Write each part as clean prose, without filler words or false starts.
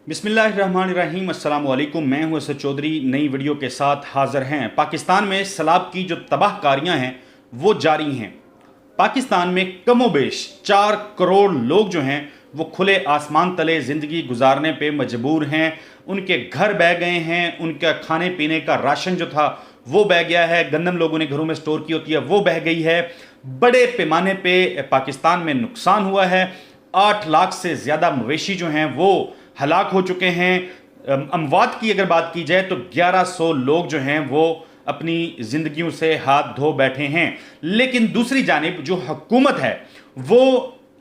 बिस्मिल्लाहिर्रहमानिर्रहीम। अस्सलाम वालेकुम। मैं हूं असद चौधरी, नई वीडियो के साथ हाज़िर हैं। पाकिस्तान में सैलाब की जो तबाहकारियां हैं वो जारी हैं। पाकिस्तान में कमोबेश 4 करोड़ लोग जो हैं वो खुले आसमान तले ज़िंदगी गुजारने पे मजबूर हैं। उनके घर बह गए हैं, उनका खाने पीने का राशन जो था वो बह गया है, गंदम लोगों ने घरों में स्टोर की होती है वो बह गई है। बड़े पैमाने पे पाकिस्तान में नुकसान हुआ है। 8 लाख से ज़्यादा मवेशी जो हैं वो हलाक हो चुके हैं। अमवात की अगर बात की जाए तो 1100 लोग जो हैं वो अपनी ज़िंदगियों से हाथ धो बैठे हैं। लेकिन दूसरी जानिब जो हुकूमत है वो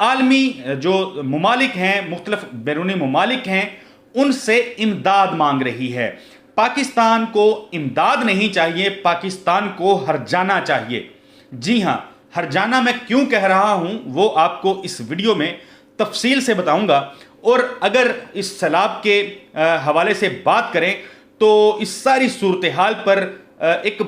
आलमी जो ममालिक हैं, मुख्तलिफ बैरूनी ममालिक हैं, उनसे इमदाद मांग रही है। पाकिस्तान को इमदाद नहीं चाहिए, पाकिस्तान को हर्जाना चाहिए। जी हाँ, हर्जाना मैं क्यों कह रहा हूं वो आपको इस वीडियो में तफसील से बताऊंगा। और अगर इस सैलाब के हवाले से बात करें तो इस सारी सूरत हाल पर एक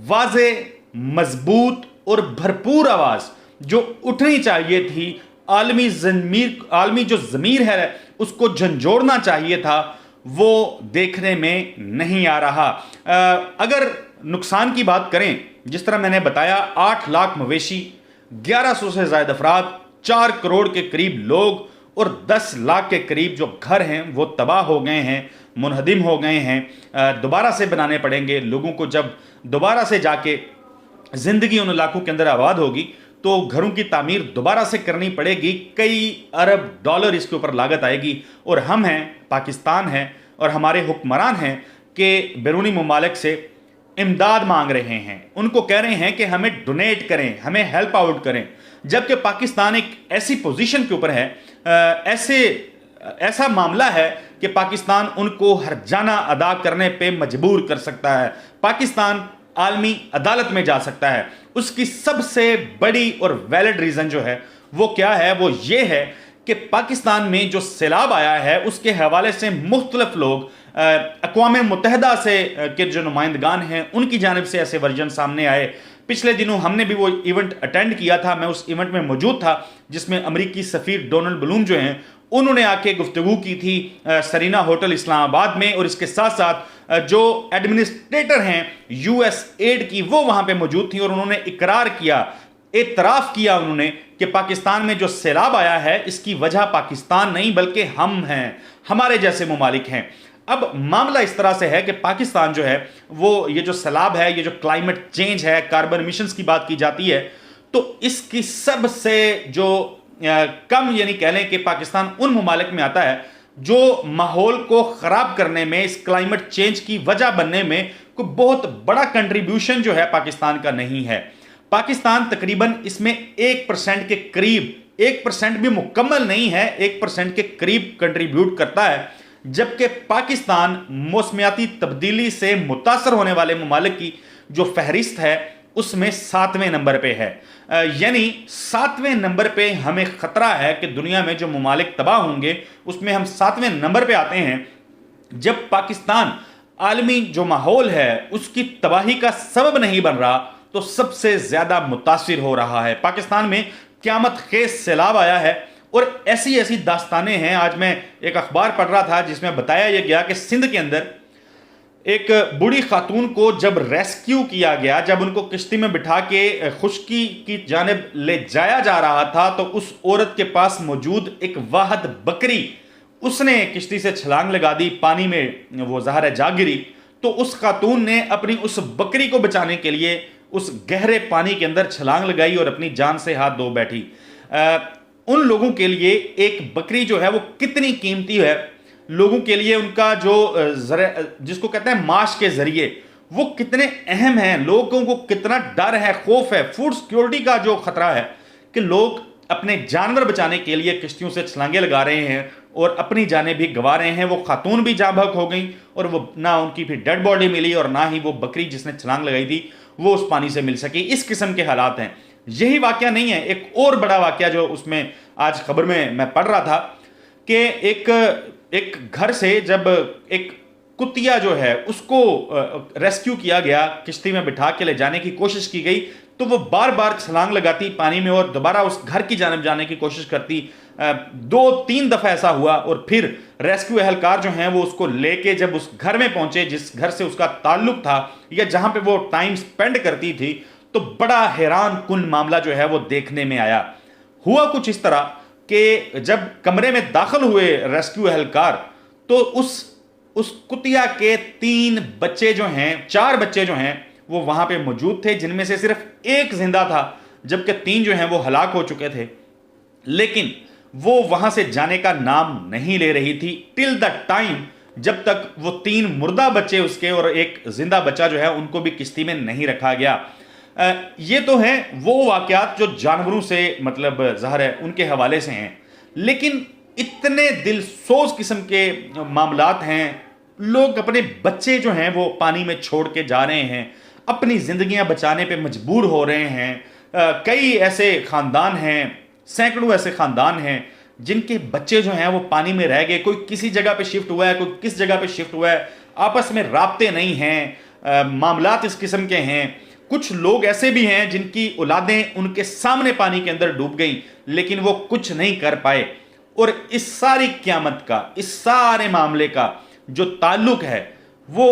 वाज़े, मजबूत और भरपूर आवाज़ जो उठनी चाहिए थी, आलमी जो ज़मीर है उसको झंझोड़ना चाहिए था, वो देखने में नहीं आ रहा। अगर नुकसान की बात करें, जिस तरह मैंने बताया 8 लाख मवेशी, 1100 से ज़्यादा अफराद, 4 करोड़ के करीब लोग और 10 लाख के करीब जो घर हैं वो तबाह हो गए हैं, मुनहदिम हो गए हैं। दोबारा से बनाने पड़ेंगे। लोगों को जब दोबारा से जाके ज़िंदगी उन इलाकों के अंदर आबाद होगी तो घरों की तामीर दोबारा से करनी पड़ेगी। कई अरब डॉलर इसके ऊपर लागत आएगी। और हम हैं, पाकिस्तान है और हमारे हुक्मरान हैं कि बैरूनी ममालिक से इमदाद मांग रहे हैं। उनको कह रहे हैं कि हमें डोनेट करें, हमें हेल्प आउट करें। जबकि पाकिस्तान एक ऐसी पोजीशन के ऊपर है, ऐसा मामला है कि पाकिस्तान उनको हर्जाना अदा करने पे मजबूर कर सकता है। पाकिस्तान आलमी अदालत में जा सकता है। उसकी सबसे बड़ी और वैलिड रीज़न जो है वो क्या है, वो ये है कि पाकिस्तान में जो सैलाब आया है उसके हवाले से मुख्तलिफ लोग, अक़वाम मुत्तहिदा से के जो नुमाइंदगान हैं उनकी जानिब से ऐसे वर्जन सामने आए। पिछले दिनों हमने भी वो इवेंट अटेंड किया था, मैं उस इवेंट में मौजूद था जिसमें अमरीकी सफ़ीर डोनाल्ड ब्लूम जो हैं उन्होंने आके गुफ्तगू की थी सरीना होटल इस्लामाबाद में। और इसके साथ साथ जो एडमिनिस्ट्रेटर हैं यूएस एड की वो वहाँ पे मौजूद थी और उन्होंने इकरार किया, एतराफ़ किया उन्होंने कि पाकिस्तान में जो सैलाब आया है इसकी वजह पाकिस्तान नहीं बल्कि हम हैं, हमारे जैसे ममालिक हैं। अब मामला इस तरह से है कि पाकिस्तान जो है वो ये जो सैलाब है, ये जो क्लाइमेट चेंज है, कार्बन एमिशंस की बात की जाती है तो इसकी सबसे जो कम यानी कह लें कि पाकिस्तान उन ममालिक में आता है जो माहौल को ख़राब करने में, इस क्लाइमेट चेंज की वजह बनने में कोई बहुत बड़ा कंट्रीब्यूशन जो है पाकिस्तान का नहीं है। पाकिस्तान तकरीबन इसमें 1% के करीब, 1% भी मुकम्मल नहीं है, 1% के करीब कंट्रीब्यूट करता है। जबकि पाकिस्तान मौसमियाती तब्दीली से मुतासर होने वाले ममालिक की जो फहरिस्त है उसमें 7वें नंबर पे है। यानी 7वें नंबर पे हमें ख़तरा है कि दुनिया में जो ममालिक तबाह होंगे उसमें हम 7वें नंबर पे आते हैं। जब पाकिस्तान आलमी जो माहौल है उसकी तबाही का सबब नहीं बन रहा तो सबसे ज़्यादा मुतासिर हो रहा है। पाकिस्तान में क़यामत खेज़ सैलाब आया है और ऐसी ऐसी दास्तानें हैं। आज मैं एक अखबार पढ़ रहा था जिसमें बताया यह गया कि सिंध के अंदर एक बूढ़ी खातून को जब रेस्क्यू किया गया, जब उनको किश्ती में बिठा के खुश्की की जानिब ले जाया जा रहा था तो उस औरत के पास मौजूद एक वाहद बकरी, उसने किश्ती से छलांग लगा दी, पानी में वो ज़ाहिर है जा गिरी। तो उस खातून ने अपनी उस बकरी को बचाने के लिए उस गहरे पानी के अंदर छलांग लगाई और अपनी जान से हाथ धो बैठी। उन लोगों के लिए एक बकरी जो है वो कितनी कीमती है, लोगों के लिए उनका जो जिसको कहते हैं माश के जरिए वो कितने अहम हैं, लोगों को कितना डर है, खौफ है, फूड सिक्योरिटी का जो खतरा है कि लोग अपने जानवर बचाने के लिए किश्तियों से छलांगे लगा रहे हैं और अपनी जानें भी गंवा रहे हैं। वो खातून भी जाँ बहक हो गई और वो ना उनकी फिर डेड बॉडी मिली और ना ही वो बकरी जिसने छलांग लगाई थी वो उस पानी से मिल सकी। इस किस्म के हालात हैं। यही वाकया नहीं है, एक और बड़ा वाकया जो उसमें आज खबर में मैं पढ़ रहा था कि एक घर से जब एक कुतिया जो है उसको रेस्क्यू किया गया, किश्ती में बिठा के ले जाने की कोशिश की गई तो वो बार बार छलांग लगाती पानी में और दोबारा उस घर की जानिब जाने की कोशिश करती। دو تین دفعہ ایسا ہوا اور پھر ریسکیو اہلکار جو ہیں وہ اس کو لے کے جب اس گھر میں پہنچے جس گھر سے اس کا تعلق تھا یا جہاں پہ وہ ٹائم سپینڈ کرتی تھی، تو بڑا حیران کن معاملہ جو ہے وہ دیکھنے میں آیا۔ ہوا کچھ اس طرح کہ جب کمرے میں داخل ہوئے ریسکیو اہلکار تو اس کتیا کے 3 بچے جو ہیں، 4 بچے جو ہیں وہ وہاں پہ موجود تھے، جن میں سے صرف ایک زندہ تھا جبکہ 3 جو ہیں وہ ہلاک ہو چکے تھے، لیکن وہ وہاں سے جانے کا نام نہیں لے رہی تھی ٹل دا ٹائم جب تک وہ 3 مردہ بچے اس کے اور ایک زندہ بچہ جو ہے ان کو بھی کشتی میں نہیں رکھا گیا۔ یہ تو ہیں وہ واقعات جو جانوروں سے مطلب ظاہر ہے ان کے حوالے سے ہیں، لیکن اتنے دل سوز قسم کے معاملات ہیں۔ لوگ اپنے بچے جو ہیں وہ پانی میں چھوڑ کے جا رہے ہیں، اپنی زندگیاں بچانے پہ مجبور ہو رہے ہیں۔ کئی ایسے خاندان ہیں، سینکڑوں ایسے خاندان ہیں جن کے بچے جو ہیں وہ پانی میں رہ گئے، کوئی کسی جگہ پہ شفٹ ہوا ہے، کوئی کس جگہ پہ شفٹ ہوا ہے، آپس میں رابطے نہیں ہیں، معاملات اس قسم کے ہیں۔ کچھ لوگ ایسے بھی ہیں جن کی اولادیں ان کے سامنے پانی کے اندر ڈوب گئیں لیکن وہ کچھ نہیں کر پائے۔ اور اس ساری قیامت کا، اس سارے معاملے کا جو تعلق ہے وہ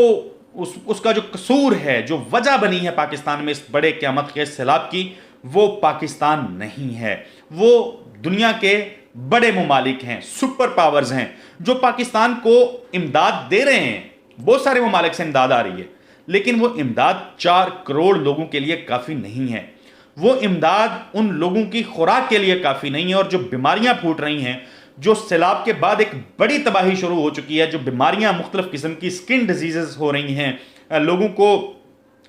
اس کا جو قصور ہے، جو وجہ بنی ہے پاکستان میں اس بڑے قیامت خیز سیلاب کی، وہ پاکستان نہیں ہے، وہ دنیا کے بڑے ممالک ہیں، سپر پاورز ہیں جو پاکستان کو امداد دے رہے ہیں۔ بہت سارے ممالک سے امداد آ رہی ہے لیکن وہ امداد 4 کروڑ لوگوں کے لیے کافی نہیں ہے، وہ امداد ان لوگوں کی خوراک کے لیے کافی نہیں ہے۔ اور جو بیماریاں پھوٹ رہی ہیں، جو سیلاب کے بعد ایک بڑی تباہی شروع ہو چکی ہے، جو بیماریاں مختلف قسم کی سکن ڈیزیزز ہو رہی ہیں، لوگوں کو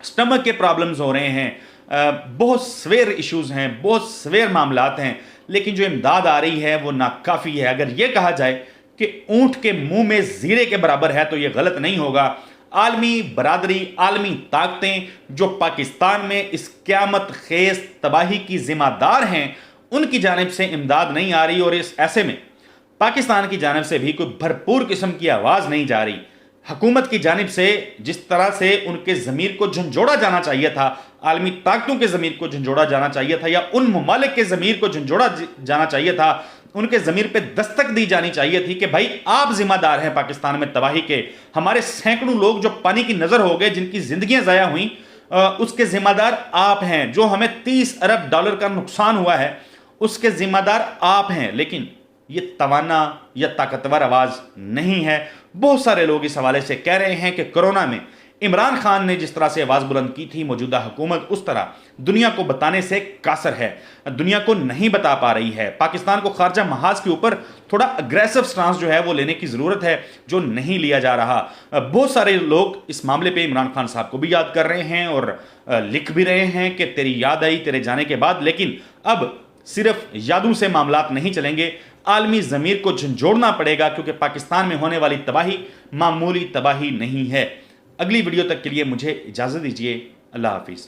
سٹمک کے پرابلمز ہو رہے ہیں، بہت سویر ایشوز ہیں، بہت سویر معاملات ہیں، لیکن جو امداد آ رہی ہے وہ ناکافی ہے۔ اگر یہ کہا جائے کہ اونٹ کے منہ میں زیرے کے برابر ہے تو یہ غلط نہیں ہوگا۔ عالمی برادری، عالمی طاقتیں جو پاکستان میں اس قیامت خیز تباہی کی ذمہ دار ہیں، ان کی جانب سے امداد نہیں آ رہی، اور اس ایسے میں پاکستان کی جانب سے بھی کوئی بھرپور قسم کی آواز نہیں جا رہی۔ حکومت کی جانب سے جس طرح سے ان کے ضمیر کو جھنجھوڑا جانا چاہیے تھا، عالمی طاقتوں کے ضمیر کو جھنجھوڑا جانا چاہیے تھا، یا ان ممالک کے ضمیر کو جھنجھوڑا جانا چاہیے تھا، ان کے ضمیر پہ دستک دی جانی چاہیے تھی کہ بھائی آپ ذمہ دار ہیں پاکستان میں تباہی کے، ہمارے سینکڑوں لوگ جو پانی کی نظر ہو گئے، جن کی زندگیاں ضائع ہوئیں، اس کے ذمہ دار آپ ہیں۔ جو ہمیں 30 ارب ڈالر کا نقصان ہوا ہے اس کے ذمہ دار آپ ہیں، لیکن یہ توانا یا طاقتور آواز نہیں ہے۔ بہت سارے لوگ اس حوالے سے کہہ رہے ہیں کہ کرونا میں عمران خان نے جس طرح سے آواز بلند کی تھی، موجودہ حکومت اس طرح دنیا کو بتانے سے قاصر ہے، دنیا کو نہیں بتا پا رہی ہے۔ پاکستان کو خارجہ محاذ کے اوپر تھوڑا اگریسو سٹانس جو ہے وہ لینے کی ضرورت ہے، جو نہیں لیا جا رہا۔ بہت سارے لوگ اس معاملے پہ عمران خان صاحب کو بھی یاد کر رہے ہیں اور لکھ بھی رہے ہیں کہ تیری یاد آئی تیرے جانے کے بعد، لیکن اب صرف یادوں سے معاملات نہیں چلیں گے، عالمی ضمیر کو جھنجھوڑنا پڑے گا، کیونکہ پاکستان میں ہونے والی تباہی معمولی تباہی نہیں ہے۔ اگلی ویڈیو تک کے لیے مجھے اجازت دیجیے، اللہ حافظ۔